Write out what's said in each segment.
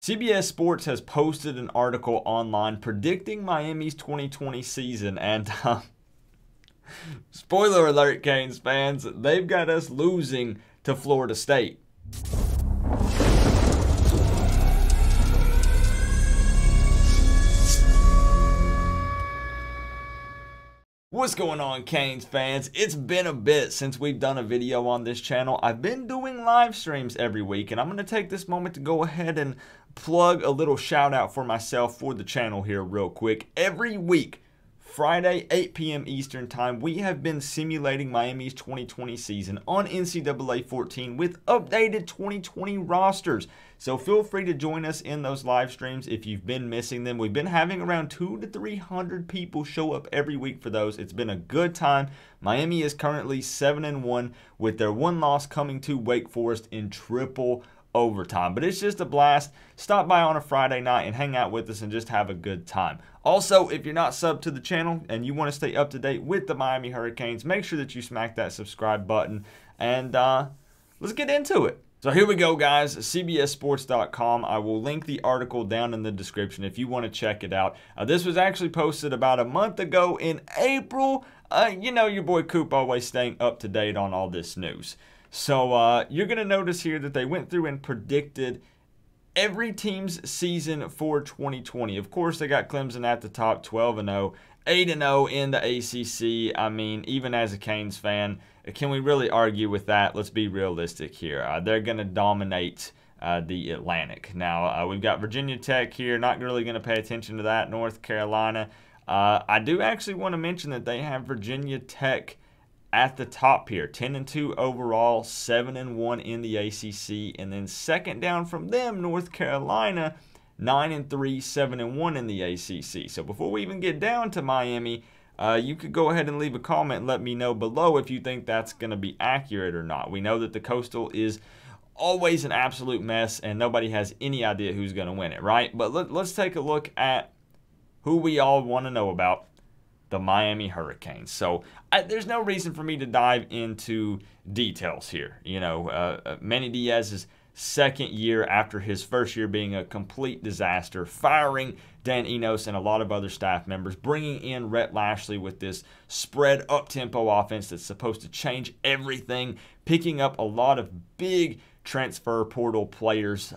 CBS Sports has posted an article online predicting Miami's 2020 season, and spoiler alert, Canes fans, they've got us losing to Florida State. What's going on, Canes fans? It's been a bit since we've done a video on this channel. I've been doing live streams every week, and I'm going to take this moment to go ahead and plug a little shout out for myself for the channel here real quick. Every week, Friday, 8 p.m. Eastern Time, we have been simulating Miami's 2020 season on NCAA 14 with updated 2020 rosters. So feel free to join us in those live streams if you've been missing them. We've been having around 200 to 300 people show up every week for those. It's been a good time. Miami is currently 7-1 with their one loss coming to Wake Forest in triple overtime. But it's just a blast. Stop by on a Friday night and hang out with us and just have a good time. Also, if you're not subbed to the channel and you want to stay up to date with the Miami Hurricanes, make sure that you smack that subscribe button, and let's get into it. So here we go, guys. CBSSports.com. I will link the article down in the description if you want to check it out. This was actually posted about a month ago in April. You know your boy Coop always staying up to date on all this news. So you're going to notice here that they went through and predicted every team's season for 2020. Of course, they got Clemson at the top, 12-0, 8-0 in the ACC. I mean, even as a Canes fan, can we really argue with that? Let's be realistic here. They're going to dominate the Atlantic. Now, we've got Virginia Tech here. Not really going to pay attention to that. North Carolina. I do actually want to mention that they have Virginia Tech at the top here, 10-2 overall, 7-1 in the ACC, and then second down from them, North Carolina, 9-3, 7-1 in the ACC. So before we even get down to Miami, you could go ahead and leave a comment and let me know below if you think that's going to be accurate or not. We know that the Coastal is always an absolute mess, and nobody has any idea who's going to win it, right? But let's take a look at who we all want to know about. The Miami Hurricanes. So there's no reason for me to dive into details here. You know, Manny Diaz's second year after his first year being a complete disaster, firing Dan Enos and a lot of other staff members, bringing in Rhett Lashlee with this spread up-tempo offense that's supposed to change everything, picking up a lot of big transfer portal players.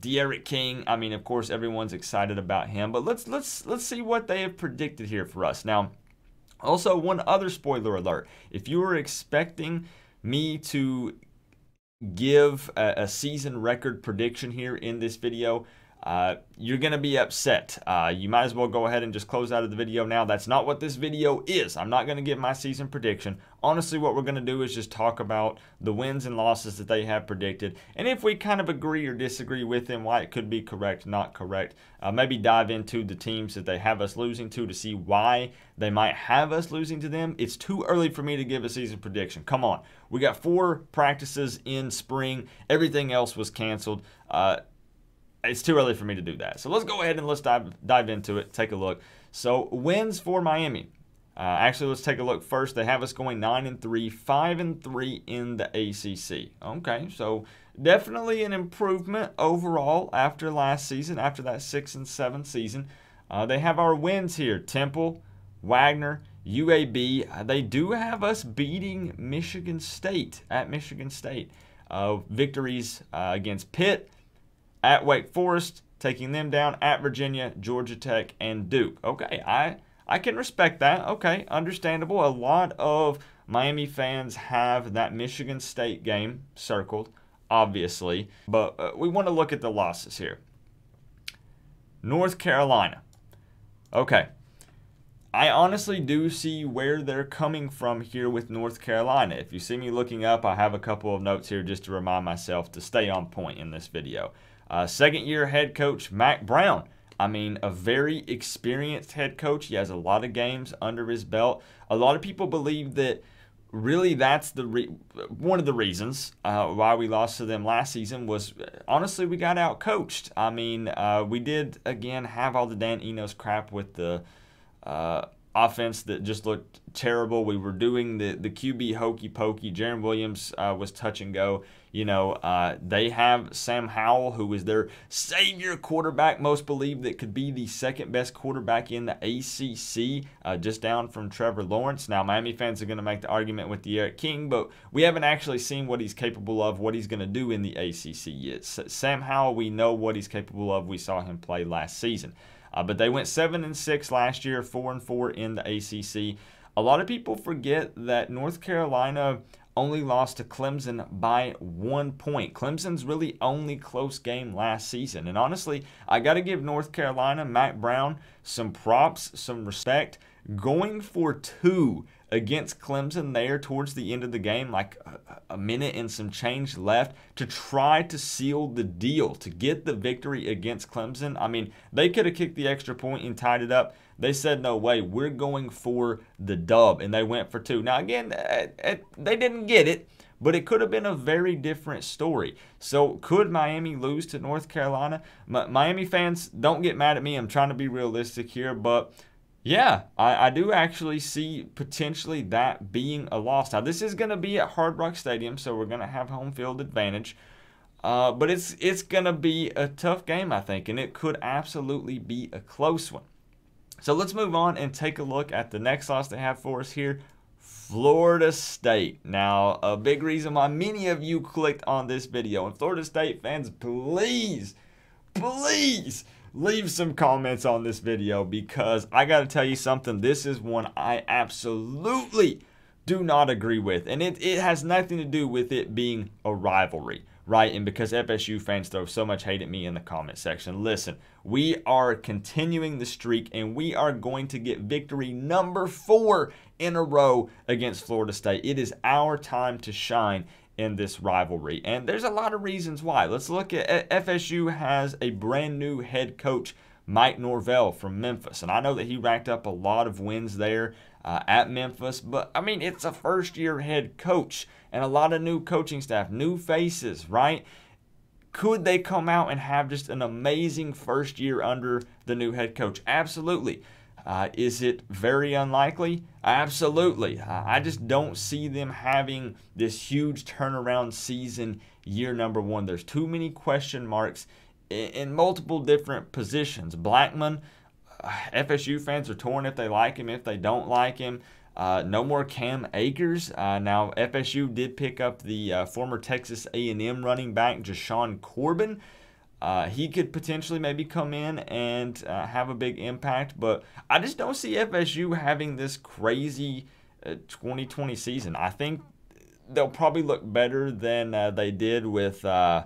D'Eriq King, I mean, of course, everyone's excited about him, but let's see what they have predicted here for us. Now, also, one other spoiler alert. If you were expecting me to give a season record prediction here in this video, you're going to be upset. You might as well go ahead and just close out of the video now. That's not what this video is. I'm not going to give my season prediction. Honestly, what we're going to do is just talk about the wins and losses that they have predicted. And if we kind of agree or disagree with them, why it could be correct, not correct, maybe dive into the teams that they have us losing to see why they might have us losing to them. It's too early for me to give a season prediction. Come on. We got 4 practices in spring. Everything else was canceled. It's too early for me to do that. So let's go ahead and let's dive into it, take a look. So wins for Miami. Actually, let's take a look first. They have us going 9-3, 5-3 in the ACC. Okay, so definitely an improvement overall after last season, after that 6-7 season. They have our wins here. Temple, Wagner, UAB. They do have us beating Michigan State at Michigan State. Victories against Pitt, at Wake Forest, taking them down, at Virginia, Georgia Tech, and Duke. Okay, I can respect that. Okay, understandable. A lot of Miami fans have that Michigan State game circled, obviously. But we want to look at the losses here. North Carolina. Okay. I honestly do see where they're coming from here with North Carolina. If you see me looking up, I have a couple of notes here just to remind myself to stay on point in this video. Second-year head coach Mack Brown. I mean, a very experienced head coach. He has a lot of games under his belt. A lot of people believe that really that's one of the reasons why we lost to them last season was, honestly, we got out-coached. I mean, we did, again, have all the Dan Enos crap with the offense that just looked terrible. We were doing the QB hokey pokey. Jarren Williams was touch and go. They have Sam Howell, who is their savior quarterback, most believe that could be the second best quarterback in the ACC, just down from Trevor Lawrence. Now, Miami fans are going to make the argument with D'Eriq King, but we haven't actually seen what he's capable of, what he's going to do in the ACC yet. Sam Howell, we know what he's capable of. We saw him play last season. But they went 7-6 last year, 4-4 in the ACC. A lot of people forget that North Carolina only lost to Clemson by 1 point. Clemson's really only close game last season. And honestly, I got to give North Carolina, Mack Brown, some props, some respect. Going for 2 against Clemson there towards the end of the game, like a minute and some change left, to try to seal the deal, to get the victory against Clemson. I mean, they could have kicked the extra point and tied it up. They said, no way, we're going for the dub, and they went for 2. Now, again, they didn't get it, but it could have been a very different story. So could Miami lose to North Carolina? Miami fans, don't get mad at me. I'm trying to be realistic here, but yeah, I do actually see potentially that being a loss. Now, this is going to be at Hard Rock Stadium, so we're going to have home field advantage. But it's going to be a tough game, I think, and it could absolutely be a close one. So let's move on and take a look at the next loss they have for us here, Florida State. Now, a big reason why many of you clicked on this video, and Florida State fans, please leave some comments on this video, because I got to tell you something. This is one I absolutely do not agree with, and it has nothing to do with it being a rivalry, right? And because FSU fans throw so much hate at me in the comment section. Listen, we are continuing the streak, and we are going to get victory number 4 in a row against Florida State. It is our time to shine in this rivalry, and there's a lot of reasons why. Let's look at FSU has a brand new head coach, Mike Norvell from Memphis, and I know that he racked up a lot of wins there at Memphis, but I mean, it's a first-year head coach and a lot of new coaching staff, new faces, right? Could they come out and have just an amazing first year under the new head coach? Absolutely. Is it very unlikely? Absolutely. I just don't see them having this huge turnaround season year number 1. There's too many question marks in multiple different positions. Blackman, FSU fans are torn if they like him, if they don't like him. No more Cam Akers. Now, FSU did pick up the former Texas A&M running back, Jashawn Corbin. He could potentially maybe come in and have a big impact, but I just don't see FSU having this crazy 2020 season. I think they'll probably look better than they did with oh,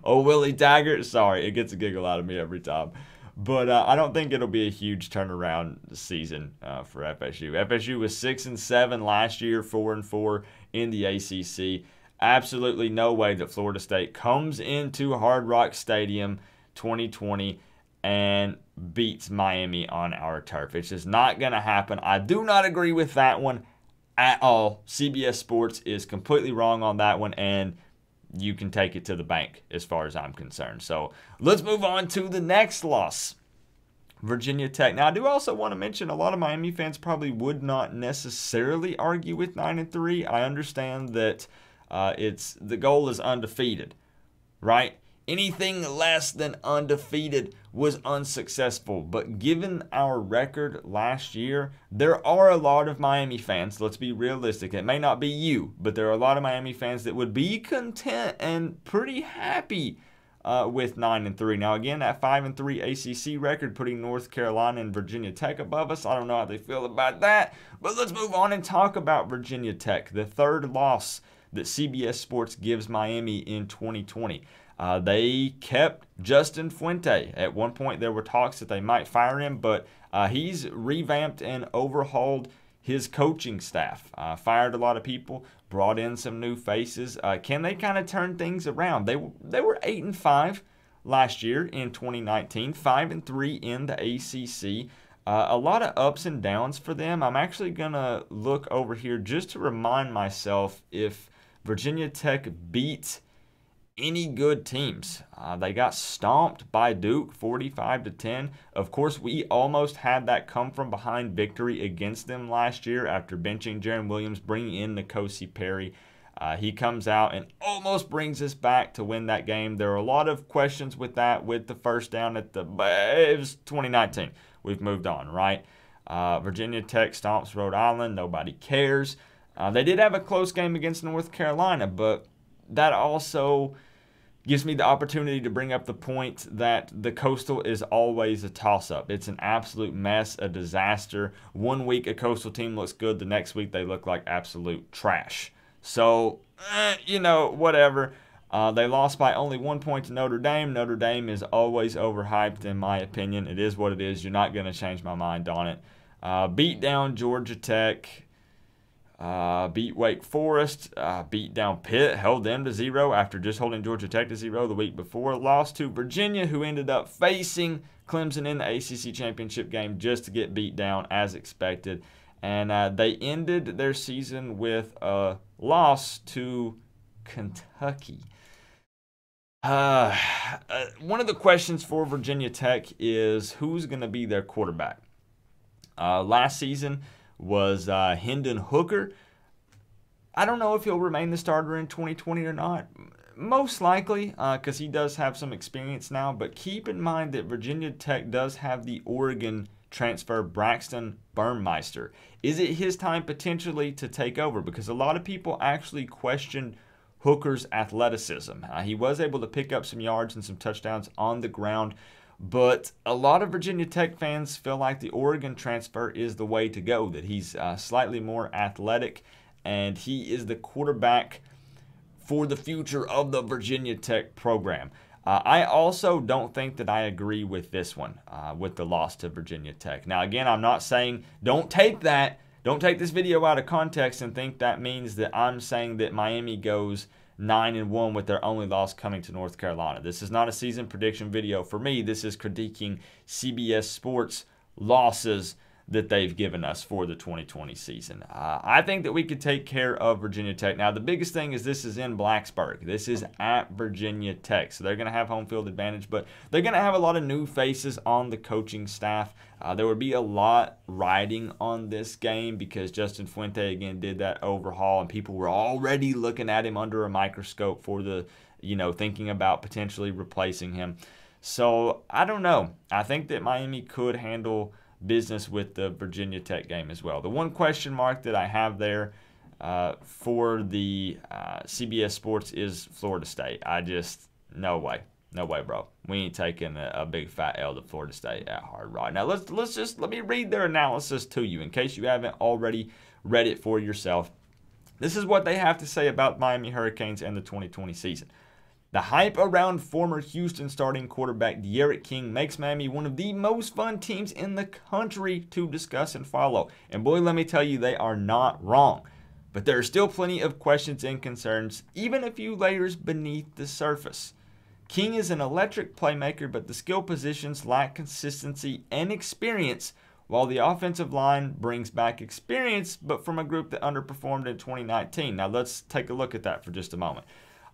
Willie Taggart. Sorry, it gets a giggle out of me every time. But I don't think it'll be a huge turnaround season for FSU. FSU was 6-7 last year, 4-4 in the ACC. Absolutely no way that Florida State comes into Hard Rock Stadium 2020 and beats Miami on our turf. It's just not going to happen. I do not agree with that one at all. CBS Sports is completely wrong on that one, and you can take it to the bank as far as I'm concerned. So let's move on to the next loss, Virginia Tech. Now, I do also want to mention a lot of Miami fans probably would not necessarily argue with 9-3. I understand that the goal is undefeated, right? Anything less than undefeated was unsuccessful. But given our record last year, there are a lot of Miami fans, let's be realistic, it may not be you, but there are a lot of Miami fans that would be content and pretty happy with 9-3. Now, again, that 5-3 ACC record, putting North Carolina and Virginia Tech above us. I don't know how they feel about that, but let's move on and talk about Virginia Tech, the third loss that CBS Sports gives Miami in 2020. They kept Justin Fuente. At one point, there were talks that they might fire him, but he's revamped and overhauled his coaching staff. Fired a lot of people, brought in some new faces. Can they kind of turn things around? They were 8-5 last year in 2019, 5-3 in the ACC. A lot of ups and downs for them. I'm actually going to look over here just to remind myself if Virginia Tech beat any good teams. They got stomped by Duke 45-10. Of course, we almost had that come from behind victory against them last year after benching Jaron Williams, bringing in N'Kosi Perry. He comes out and almost brings us back to win that game. There are a lot of questions with that, with the first down at it was 2019. We've moved on, right? Virginia Tech stomps Rhode Island. Nobody cares. They did have a close game against North Carolina, but that also gives me the opportunity to bring up the point that the Coastal is always a toss-up. It's an absolute mess, a disaster. One week a Coastal team looks good, the next week they look like absolute trash. So, whatever. They lost by only 1 point to Notre Dame. Notre Dame is always overhyped in my opinion. It is what it is. You're not going to change my mind on it. Beat down Georgia Tech. Beat Wake Forest, beat down Pitt, held them to 0 after just holding Georgia Tech to 0 the week before. Lost to Virginia, who ended up facing Clemson in the ACC championship game just to get beat down as expected. And they ended their season with a loss to Kentucky. One of the questions for Virginia Tech is who's going to be their quarterback. Last season was Hendon Hooker. I don't know if he'll remain the starter in 2020 or not. Most likely, because he does have some experience now. But keep in mind that Virginia Tech does have the Oregon transfer Braxton Burmeister. Is it his time potentially to take over? Because a lot of people actually question Hooker's athleticism. He was able to pick up some yards and some touchdowns on the ground. But a lot of Virginia Tech fans feel like the Oregon transfer is the way to go, that he's slightly more athletic, and he is the quarterback for the future of the Virginia Tech program. I also don't think that I agree with this one, with the loss to Virginia Tech. Now, again, I'm not saying don't take this video out of context and think that means that I'm saying that Miami goes 9-1 with their only loss coming to North Carolina. This is not a season prediction video for me. This is critiquing CBS Sports losses that they've given us for the 2020 season. I think that we could take care of Virginia Tech. Now, the biggest thing is this is in Blacksburg. This is at Virginia Tech, so they're going to have home field advantage, but they're going to have a lot of new faces on the coaching staff. There would be a lot riding on this game because Justin Fuente, again, did that overhaul, and people were already looking at him under a microscope for the, thinking about potentially replacing him. So, I don't know. I think that Miami could handle business with the Virginia Tech game as well. The one question mark that I have there for the CBS Sports is Florida State. No way, bro. We ain't taking a big fat L to Florida State at Hard Rock. Now let me read their analysis to you in case you haven't already read it for yourself. This is what they have to say about Miami Hurricanes and the 2020 season. The hype around former Houston starting quarterback D'Eriq King makes Miami one of the most fun teams in the country to discuss and follow. And boy, let me tell you, they are not wrong. But there are still plenty of questions and concerns, even a few layers beneath the surface. King is an electric playmaker, but the skill positions lack consistency and experience, while the offensive line brings back experience, but from a group that underperformed in 2019. Now let's take a look at that for just a moment.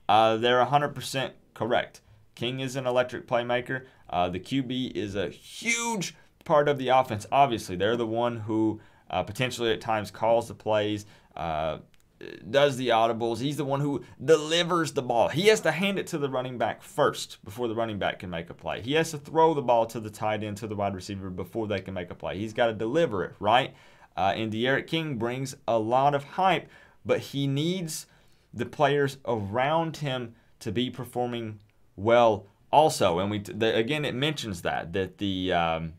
They're 100% correct. King is an electric playmaker. The QB is a huge part of the offense. Obviously, they're the one who potentially at times calls the plays, does the audibles. He's the one who delivers the ball. He has to hand it to the running back first before the running back can make a play. He has to throw the ball to the tight end, to the wide receiver before they can make a play. He's got to deliver it, right? And D'Eriq King brings a lot of hype, but he needs the players around him to be performing well also. And again, it mentions that the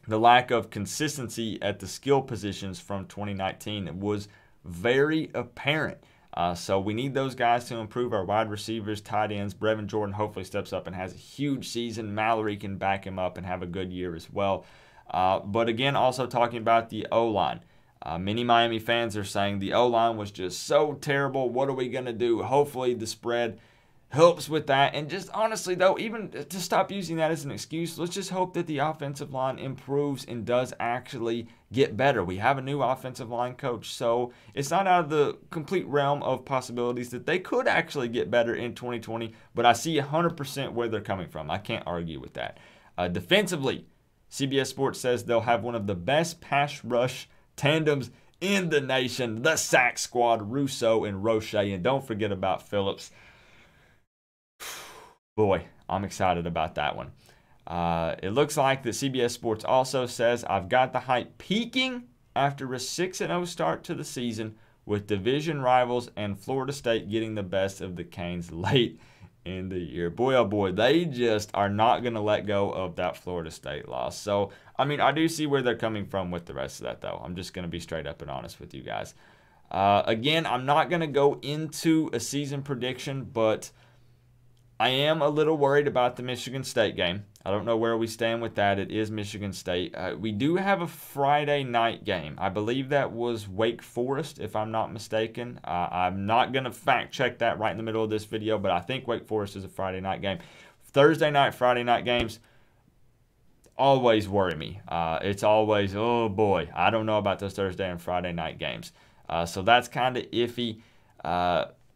lack of consistency at the skill positions from 2019 was very apparent. So we need those guys to improve. Our wide receivers, tight ends. Brevin Jordan hopefully steps up and has a huge season. Mallory can back him up and have a good year as well. But again, also talking about the O-line. Many Miami fans are saying the O-line was just so terrible. What are we going to do? Hopefully the spread helps with that. And just honestly, though, even to stop using that as an excuse, let's just hope that the offensive line improves and does actually get better. We have a new offensive line coach, so it's not out of the complete realm of possibilities that they could actually get better in 2020, but I see 100% where they're coming from. I can't argue with that. Defensively, CBS Sports says they'll have one of the best pass rush tandems in the nation, the sack squad, Rousseau and Roche. And don't forget about Phillips. Boy, I'm excited about that one. It looks like that CBS Sports also says, I've got the hype peaking after a 6-0 start to the season with division rivals and Florida State getting the best of the Canes late in the year. Boy, oh boy, they just are not going to let go of that Florida State loss. So, I mean, I do see where they're coming from with the rest of that, though. I'm just going to be straight up and honest with you guys. Again, I'm not going to go into a season prediction, but I am a little worried about the Michigan State game. I don't know where we stand with that. It is Michigan State. We do have a Friday night game. I believe that was Wake Forest, if I'm not mistaken. I'm not going to fact check that right in the middle of this video, but I think Wake Forest is a Friday night game. Thursday night, Friday night games always worry me. It's always, oh boy, I don't know about those Thursday and Friday night games. So that's kind of iffy.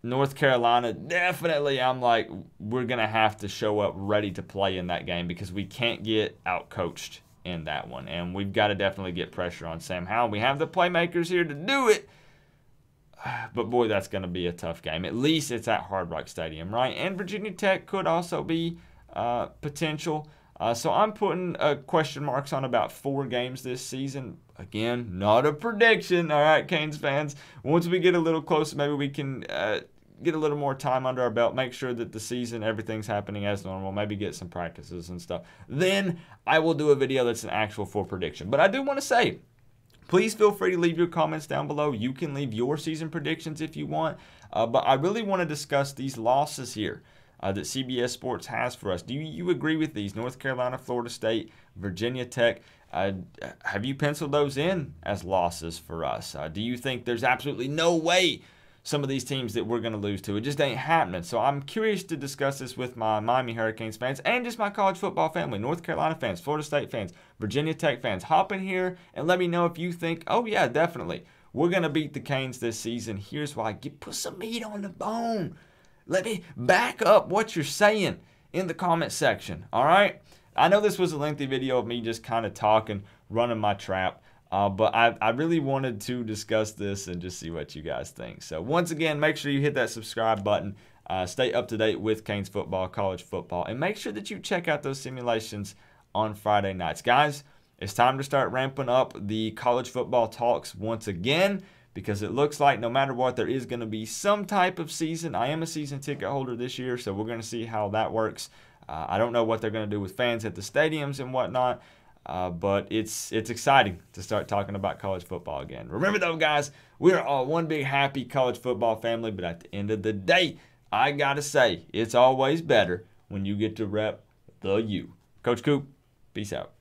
North Carolina, definitely I'm like, we're going to have to show up ready to play in that game because we can't get outcoached in that one. And we've got to definitely get pressure on Sam Howell. We have the playmakers here to do it. But boy, that's going to be a tough game. At least it's at Hard Rock Stadium, right? And Virginia Tech could also be potential. So I'm putting question marks on about 4 games this season. Again, not a prediction. All right, Canes fans. Once we get a little closer, maybe we can get a little more time under our belt, make sure that the season, everything's happening as normal, maybe get some practices and stuff. Then I will do a video that's an actual full prediction. But I do want to say, please feel free to leave your comments down below. You can leave your season predictions if you want. But I really want to discuss these losses here that CBS Sports has for us. Do you agree with these? North Carolina, Florida State, Virginia Tech. Have you penciled those in as losses for us? Do you think there's absolutely no way some of these teams that we're going to lose to? It just ain't happening. So I'm curious to discuss this with my Miami Hurricanes fans and just my college football family, North Carolina fans, Florida State fans, Virginia Tech fans. Hop in here and let me know if you think, oh yeah, definitely, we're going to beat the Canes this season. Here's why. Put some meat on the bone. Let me back up what you're saying in the comment section, all right? I know this was a lengthy video of me just kind of talking, running my trap. But I really wanted to discuss this and just see what you guys think. So once again, make sure you hit that subscribe button. Stay up to date with Canes football, college football, and make sure that you check out those simulations on Friday nights. Guys, it's time to start ramping up the college football talks once again because it looks like no matter what, there is going to be some type of season. I am a season ticket holder this year, so we're going to see how that works. I don't know what they're going to do with fans at the stadiums and whatnot. But it's exciting to start talking about college football again. Remember though, guys, we're all one big happy college football family, but at the end of the day, I gotta say, it's always better when you get to rep the U. Coach Coop, peace out.